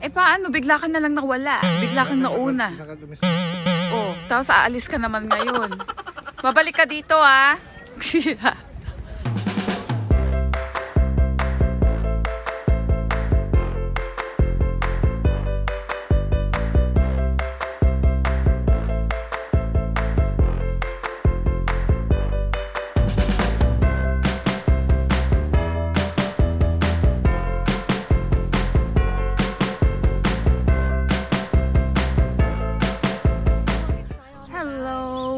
Eh paano? Bigla ka na lang nawala. Bigla kang nauna. Oh, tapos aalis ka naman ngayon. Babalik ka dito ah.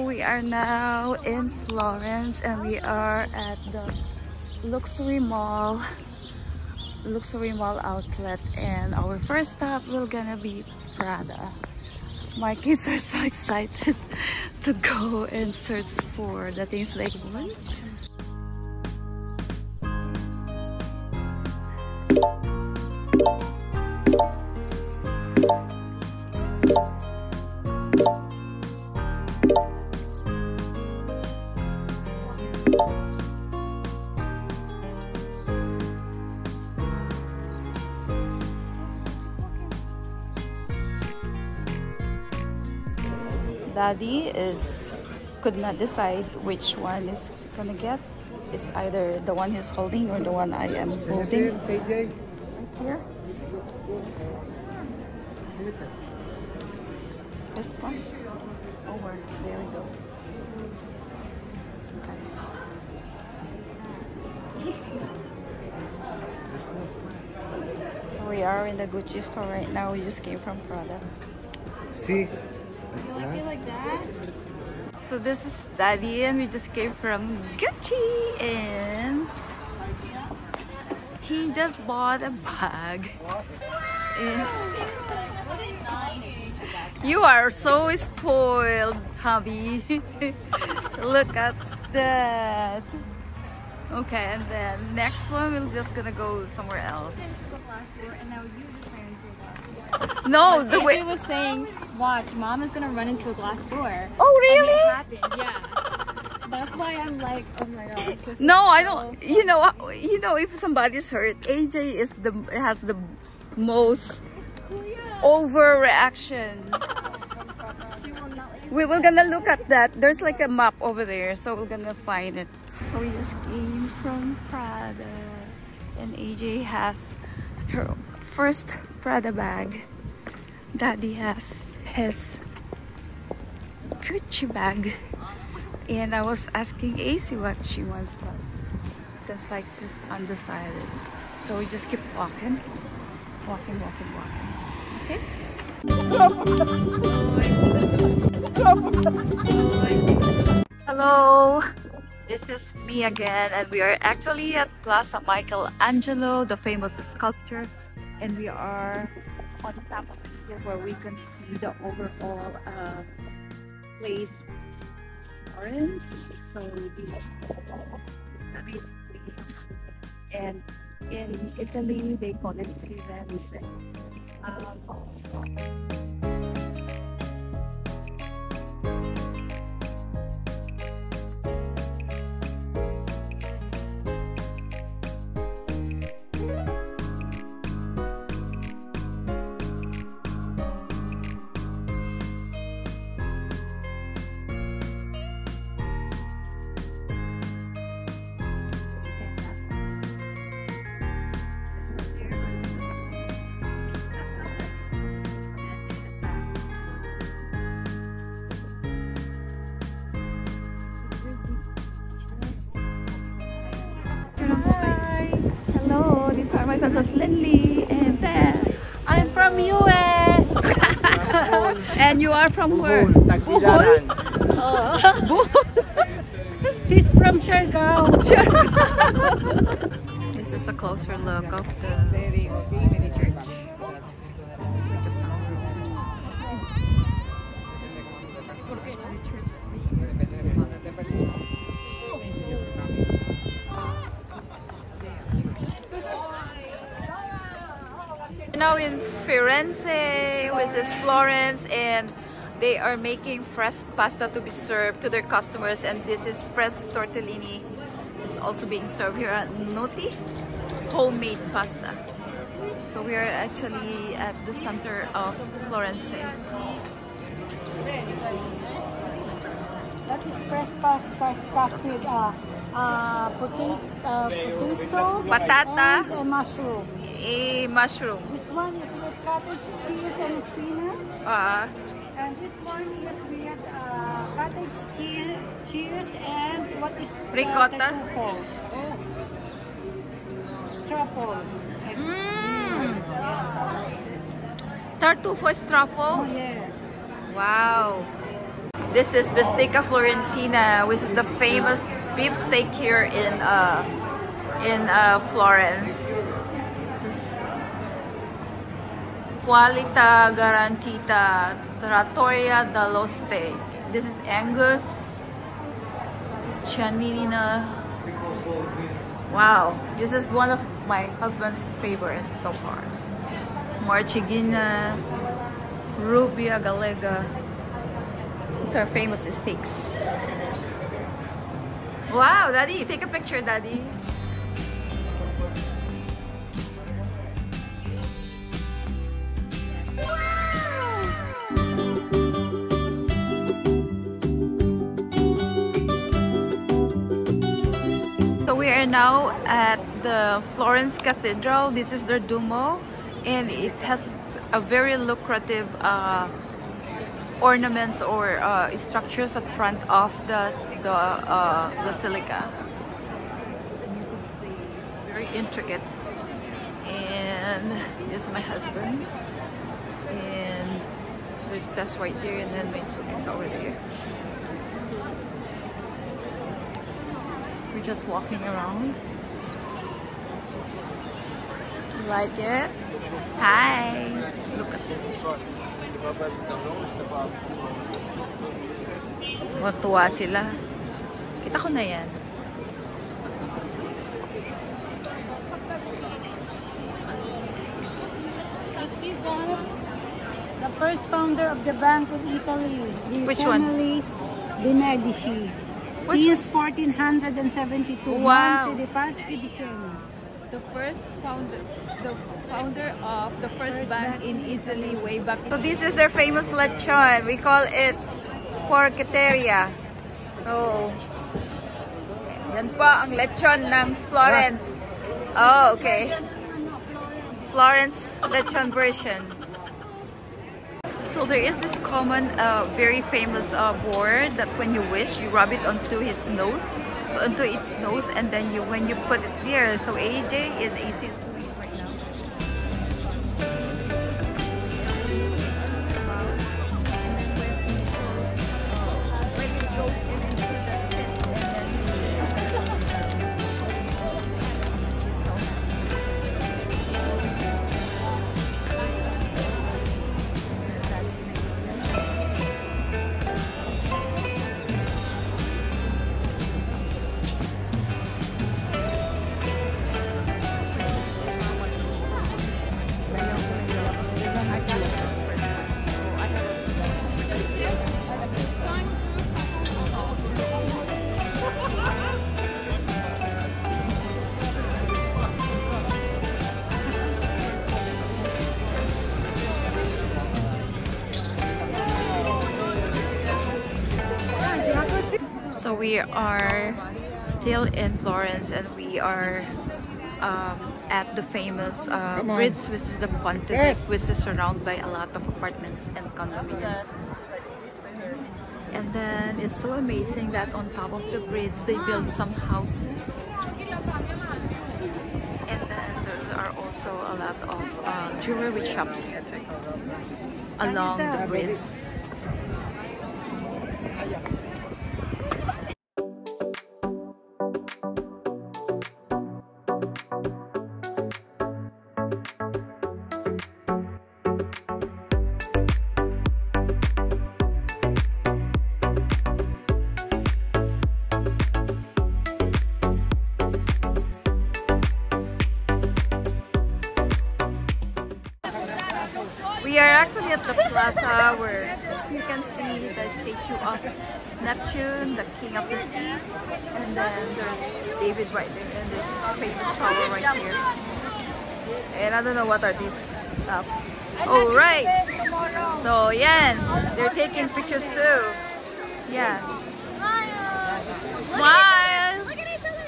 We are now in Florence and we are at the luxury mall outlet, and our first stop will gonna be Prada. My kids are so excited to go and search for the things they want. Daddy could not decide which one is gonna get. It's either the one he's holding or the one I am holding. Right here. This one. Over. There we go. Okay. So we are in the Gucci store right now. We just came from Prada. See? You like it like that? So this is Daddy and we just came from Gucci and he just bought a bag. And you are so spoiled, hubby. Look at that. Okay, and then next one we're just gonna go somewhere else. And now you just ran into a glass door. No, the way he was saying, watch, Mom is gonna run into a glass door. Oh really? And it happened, yeah. That's why I'm like, oh my gosh. No, I don't. You know, if somebody's hurt, AJ has the most overreaction. She will not let you. We were gonna look at that. There's like a map over there, so we're gonna find it. So we just came from Prada, and AJ has her first Prada bag. Daddy has his Gucci bag, and I was asking AC what she wants, but since like she's undecided, so we just keep walking. Okay. Hello, this is me again, and we are actually at Plaza Michelangelo, the famous sculpture, and we are on top of here where we can see the overall place Florence. So this place, and in Italy they call it Firenze. Hi! Hello, these are my cousins Lindley and Beth. I'm from US. And you are from where? Tagbilaran. She's from Siargao. This is a closer look of the now in Firenze, which is Florence, and they are making fresh pasta to be served to their customers, and this is fresh tortellini. It's also being served here at Noti, homemade pasta. So we are actually at the center of Florence. That is fresh pasta stuffed with potato, Patata. and a mushroom. A mushroom. This one is with cottage cheese and spinach. And this one is with cottage cheese and what is Ricotta. Truffles. Tartufo is truffles. Yes. Wow. This is Bistecca Florentina, which is the famous beef steak here in Florence. This is Qualita Garantita Trattoria dell'Oste. This is Angus, Cianina. Wow, this is one of my husband's favorite so far. Marchigina, Rubia Gallega. These are famous steaks. Wow, Daddy, take a picture, Daddy. So we are now at the Florence Cathedral. This is their Duomo, and it has a very lucrative ornaments or structures at front of the basilica. And you can see it's very intricate. And this is my husband. And there's Tess right there, and then my two kids over there. We're just walking around. You like it? Hi! Look at it. Matuwa sila. Kita ko na yan. You see that? The first founder of the Bank of Italy. The Which one? family De Medici. Since 1472. Wow. Monte dei Paschi di Siena. The founder of the first bank in Italy way back. So this is their famous lechon. We call it porketeria. So, yan po ang lechon ng Florence. Oh, okay. Florence lechon version. So there is this common, very famous board that when you wish, you rub it onto its nose, and then when you put it there. So AJ is doing it right now. When it goes into the pit, So we are still in Florence, and we are at the famous bridge, which is the Ponte Vecchio, which is surrounded by a lot of apartments and condominiums. And then it's so amazing that on top of the bridge they build some houses. And then there are also a lot of jewelry shops along the bridge. We are actually at the plaza where you can see the statue of Neptune, the king of the sea, and then there's David right there and this famous tower right here. And I don't know what are these stuff. Oh, right. So, yan. They're taking pictures too. Yeah. Smile. Look at each other.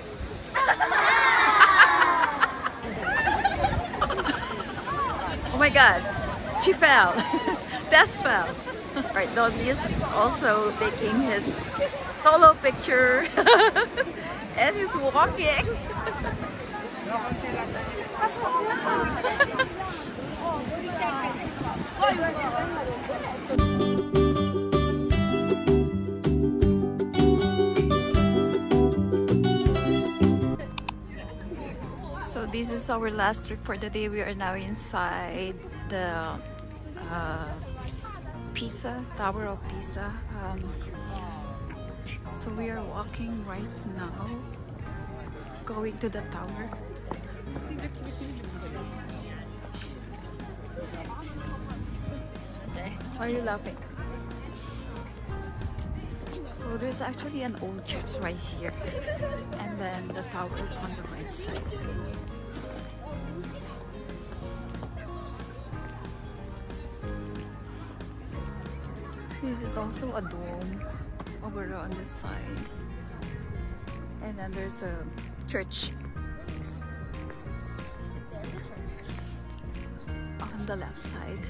Oh my God. She fell. Des fell. Right, Doggy is also taking his solo picture. And he's walking. So this is our last trip for the day. We are now inside the Pisa, Tower of Pisa. So we are walking right now, going to the tower. Why are you laughing? So there's actually an old church right here, and then the tower is on the right side. This is also a dome over on this side, and then there's a church on the left side.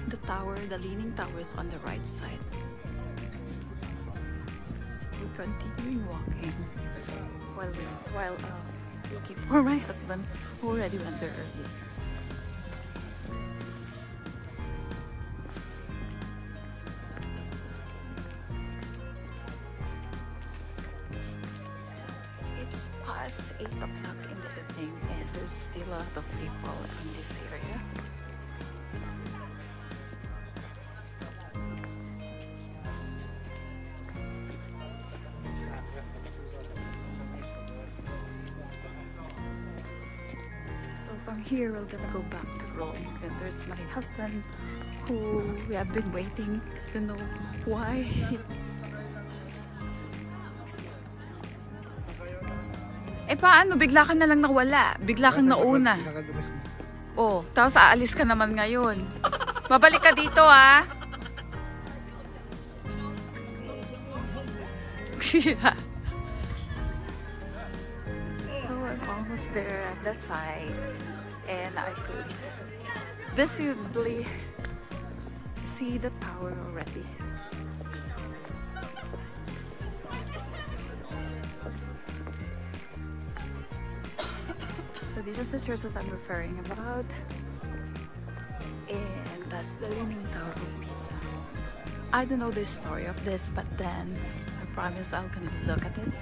The tower, the Leaning Tower, is on the right side. So we're continuing walking while looking for my husband, who already went there early. It's past 8 o'clock in the evening, and there's still a lot of people in this area. From here, we're gonna go back to Rome, and there's my husband, who we have been waiting to know why. Eh paano? Bigla ka na lang nawala. Bigla kang nauna. Oh, tapos aalis ka naman ngayon. Babalik ka dito, ha? Yeah. So I'm almost there at the side, and I could visibly see the tower already. So this is the church that I'm referring about, and that's the Leaning Tower of Pisa. I don't know the story of this, but then I promise I'll gonna look at it.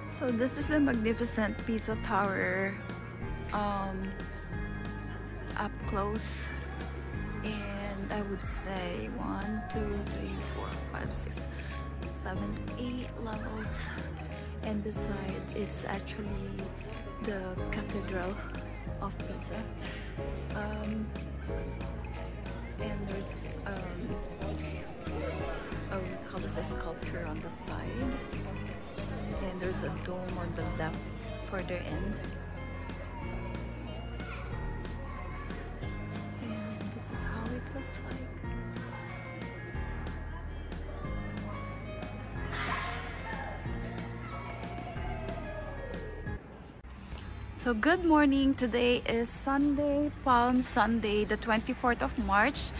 So this is the magnificent Pisa Tower up close, and I would say 1, 2, 3, 4, 5, 6, 7, 8 levels, and beside is actually the Cathedral of Pisa, and there's we call this a sculpture on the side. And there's a dome on the left further end. And this is how it looks like. So good morning. Today is Sunday, Palm Sunday, the 24th of March.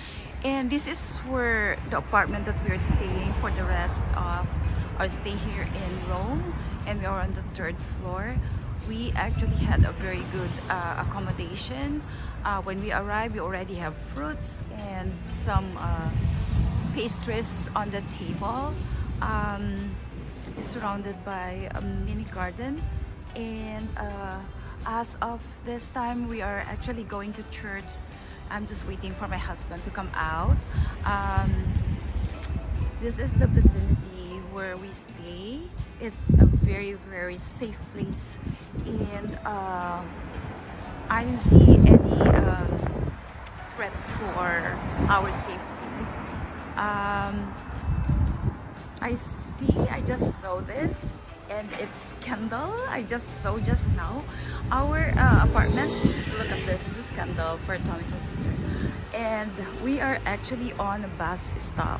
And this is where the apartment that we are staying for the rest of our stay here in Rome, and we are on the 3rd floor. We actually had a very good accommodation. When we arrived, we already have fruits and some pastries on the table. It's surrounded by a mini garden, and as of this time, we are actually going to church. I'm just waiting for my husband to come out. This is the vicinity where we stay. It's a very, very safe place, and I didn't see any threat for our safety. I just saw this, and it's Kendall. I just saw just now our apartment. Just look at this. This is Kendall for Tommy Hilfiger, and we are actually on a bus stop.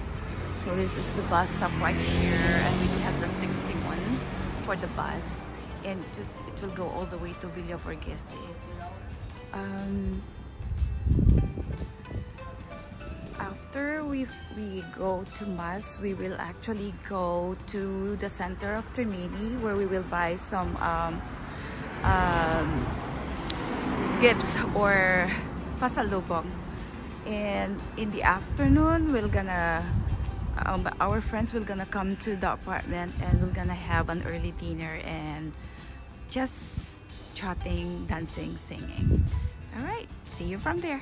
So this is the bus stop right here, and we have the 61 for the bus, and it will go all the way to Villa Borghese. After we go to Mass, we will actually go to the center of Trinity, where we will buy some gifts or pasalubong. And in the afternoon, we're gonna our friends will gonna come to the apartment, and we're gonna have an early dinner and just chatting, dancing, singing. All right, see you from there.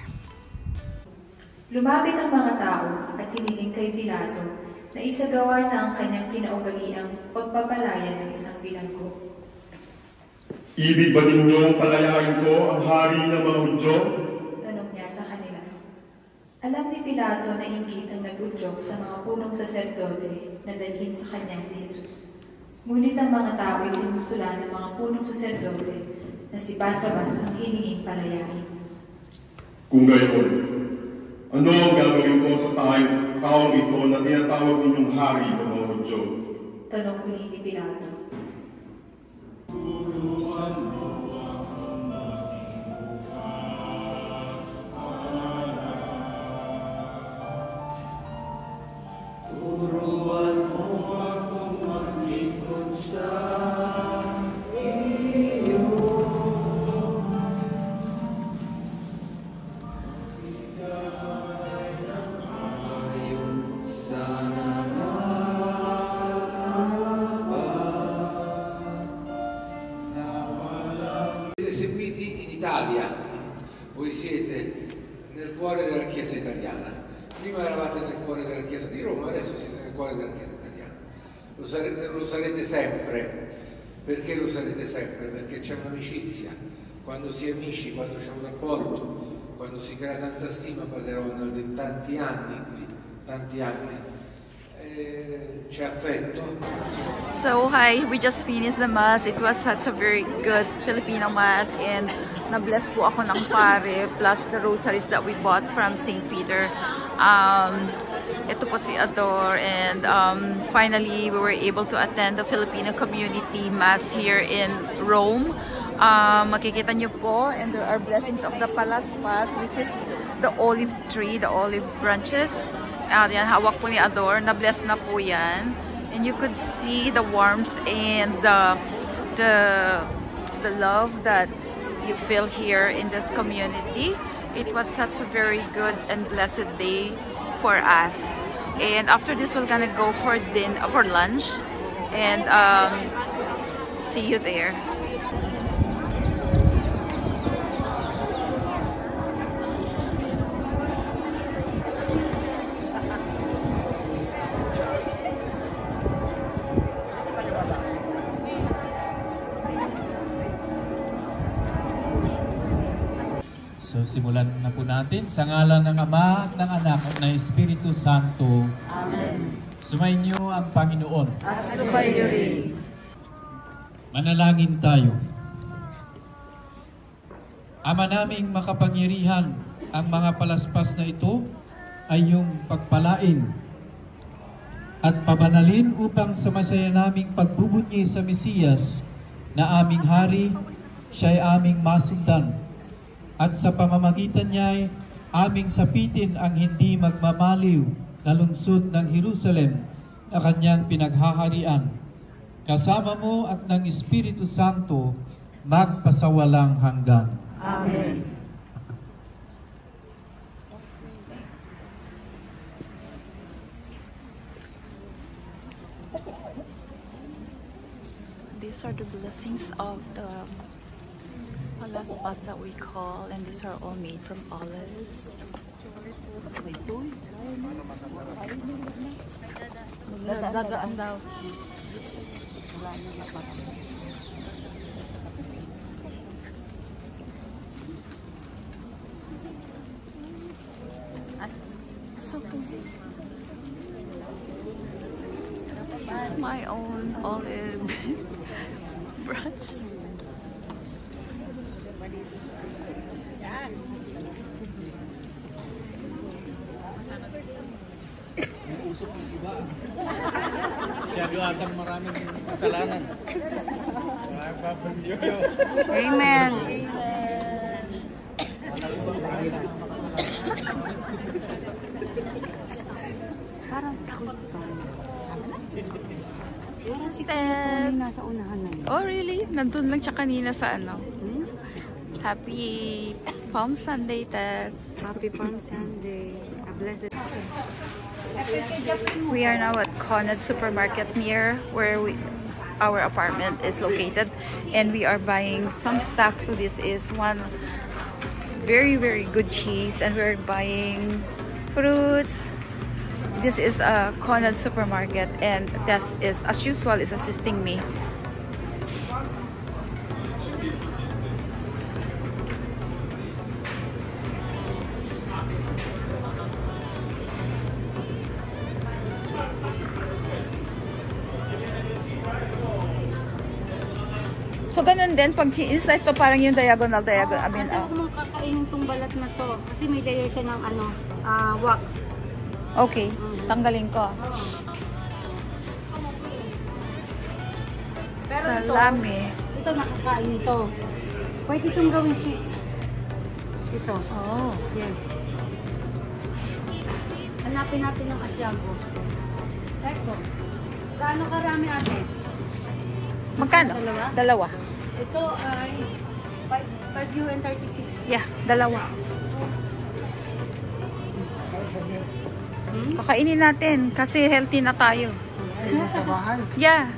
Lumapit ang mga tao at hiniling kay Pilato na isagawa na ang kanyang kinaugaliang pagpapalaya ng isang bilanggo. Ibig ba ninyong palayain ko ang hari ng mga Hudyo? Tanong niya sa kanila. Alam ni Pilato na inggit ang nag-udyok sa mga punong saserdote na dalhin sa kanya si Jesus. Ngunit ang mga tao ay sinusulan ng mga punong saserdote na si Barrabas ang hiningin palayain. Kung gayon, ano ang gagawin ko sa taong ito na tinatawag ninyong hari ng mga Hudyo? Tanong uli ni Pilato. Voi siete nel cuore della Chiesa italiana. Prima eravate nel cuore della Chiesa di Roma, adesso siete nel cuore della Chiesa italiana. Lo sarete sempre. Perché lo sarete sempre? Perché c'è un'amicizia. Quando si è amici, quando c'è un rapporto, quando si crea tanta stima, Padre Ronald, in tanti anni qui, tanti anni. C'è affetto. So hi, we just finished the mass. It was such a very good Filipino mass, and na-bless po ako ng pare plus the rosaries that we bought from St. Peter. Ito po si Ador, and finally we were able to attend the Filipino community mass here in Rome. Makikita nyo po, and there are blessings of the Palaspas, which is the olive tree, the olive branches. Yan, hawak po ni Ador. Na-bless na po yan. And you could see the warmth and the love that you feel here in this community. It was such a very good and blessed day for us. And after this, we're gonna go for lunch, and see you there. So simulan na po natin sa ngalan ng Ama at ng Anak at ng Espiritu Santo. Amen. Sumainyo ang Panginoon. At sumayo rin. Manalangin tayo. Ama naming makapangyarihan, ang mga palaspas na ito ay iyong pagpalain at pabanalin upang sa masaya naming pagbubunyi sa Mesiyas na aming hari, siya'y aming masundan. At sa pamamagitan niya'y aming sapitin ang hindi magmamaliw na lungsod ng Jerusalem na kanyang pinaghaharian. Kasama mo at ng Espiritu Santo magpasawalang hanggan. Amen. These are the blessings of the palaspas that we call, and these are all made from olives. Nagdagaan daw. So cool. my own olive branch. Maraming kasalanan. Amen. Parang si Kulto. This is Tess. Nasa unahan na yun. Oh, really? Nandun lang siya kanina sa ano. Happy Palm Sunday, Tess. Happy Palm Sunday. A blessed. We are now at Conad Supermarket near where our apartment is located, and we are buying some stuff. So this is one very good cheese, and we're buying fruits. This is a Conad Supermarket, and Tess is, as usual, is assisting me. So, ganun din. Pag i-slice to, parang yung diagonal. I mean, Kasi kung kakainin tong balat na to, kasi may layer siya ng ano, wax. okay. Tanggalin ko. Pero Salami. Ito nakakain ito. Pwede itong gawing chips. Ito. Oh. Yes. Hanapin natin ng Asiago. Ito. Gaano karami ate? Magkano? Dalawa. Ito ay 5 Yeah, dalawa. Kakainin natin kasi healthy na tayo. Sa bahay. Yeah.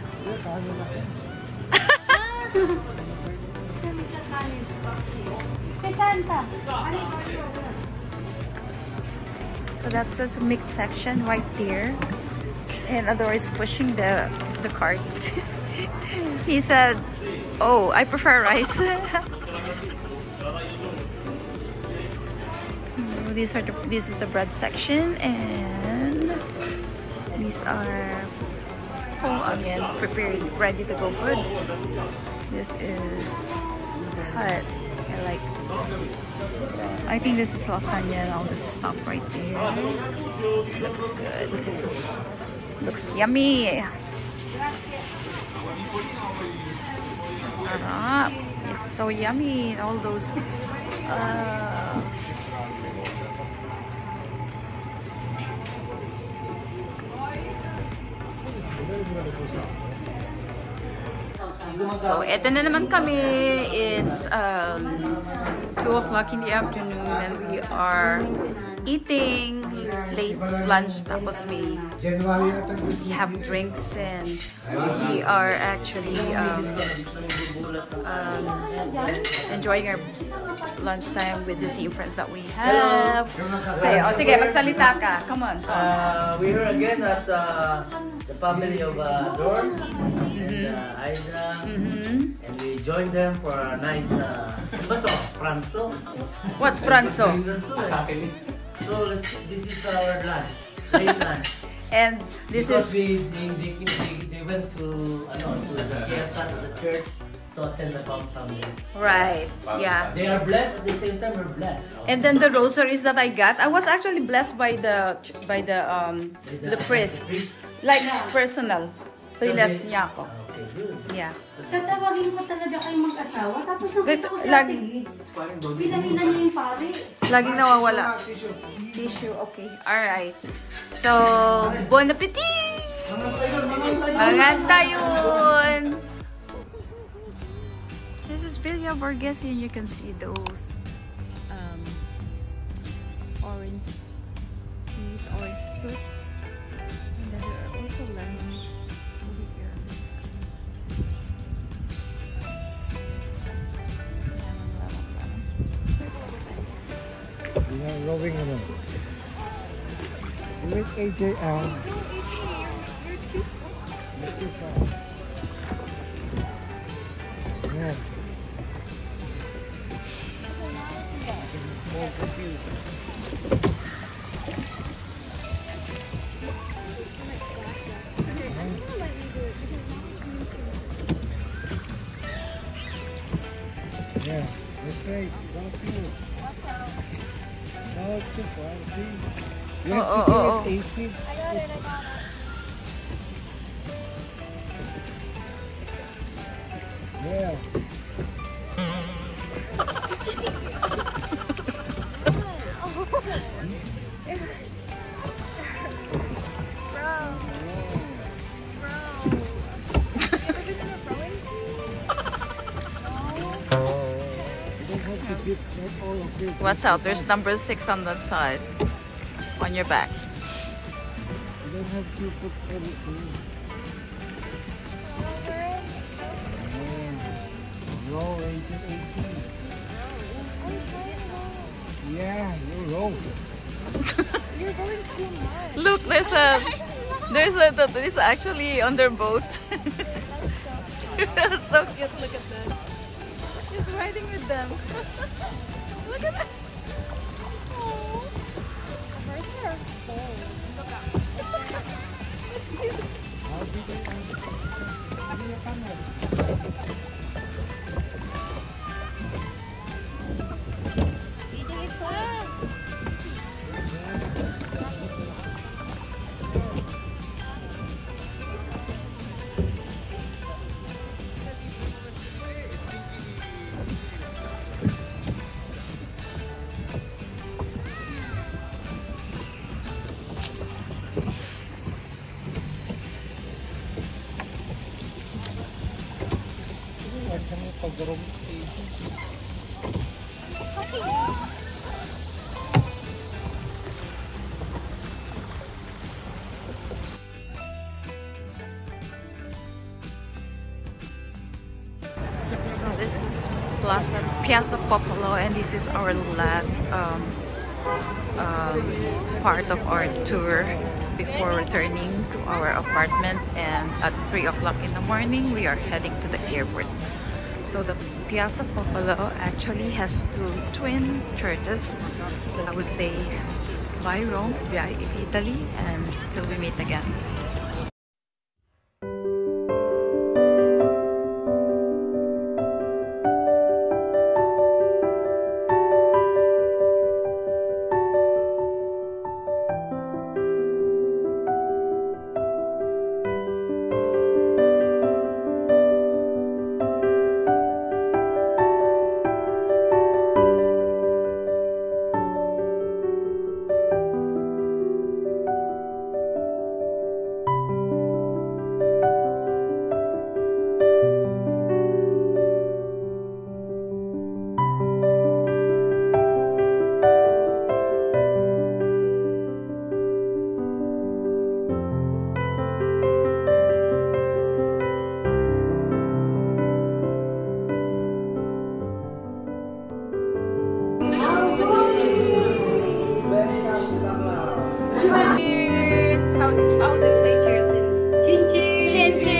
So that's a mixed section right there. And Adore is pushing the cart. He said, "Oh, I prefer rice." This is the bread section, and these are again prepared, ready to go food. This is hot. I think this is lasagna and all this stuff right there. Looks good. Looks yummy. It's so yummy. All those so, eto na naman kami. It's 2 o'clock in the afternoon, and we are eating late lunch. Tapos we have drinks, and we are actually enjoying our lunchtime with the same friends that we have. Sige, magsalita ka. Come on. We're here again at the family of Adore and Aida, and we joined them for a nice pranzo. What's pranzo? So this is our lunch, late lunch. And this because is they went to the church to attend the Palm Sunday. right. Yeah. They are blessed at the same time. We're blessed. And then the rosaries that I got, I was actually blessed by the priest, like personal. Bless niya ako. Okay, good. Yeah. Tatawagin ko talaga kayong mag-asawa, tapos nakita ko si Lagi- Ate Lids. Pilahin na niya yung pare. Laging nawawala. Tissue, okay. Alright. So, bon appetit! Maganda yun! This is Villa Borghese, and you can see those orange fruits. And then there are also lemons over here. Rowing naman. Wait, AJ, You're too slow. yeah. More confused. So much blackness. Let me go straight. Don't feel. No, it's too far. See? You Oh, have oh, to do oh, it AC. I got it. Yeah. Watch out, there's number 6 on that side. On your back. You don't have to put everything. Roll into AC. Yeah, you roll. You're going too much. Look, there's actually on their boat. That's so cute, look at that. He's riding with them. Look at that. Oh. Where's her phone? Look out. How big is your camera? DJ Clan. So this is Piazza Popolo, and this is our last part of our tour before returning to our apartment. And at 3 o'clock in the morning, we are heading to the airport. So the Piazza Popolo actually has 2 twin churches. I would say by Rome, by Italy, and till we meet again. Cheers! How do you say cheers in? Chin chin! Chin chin!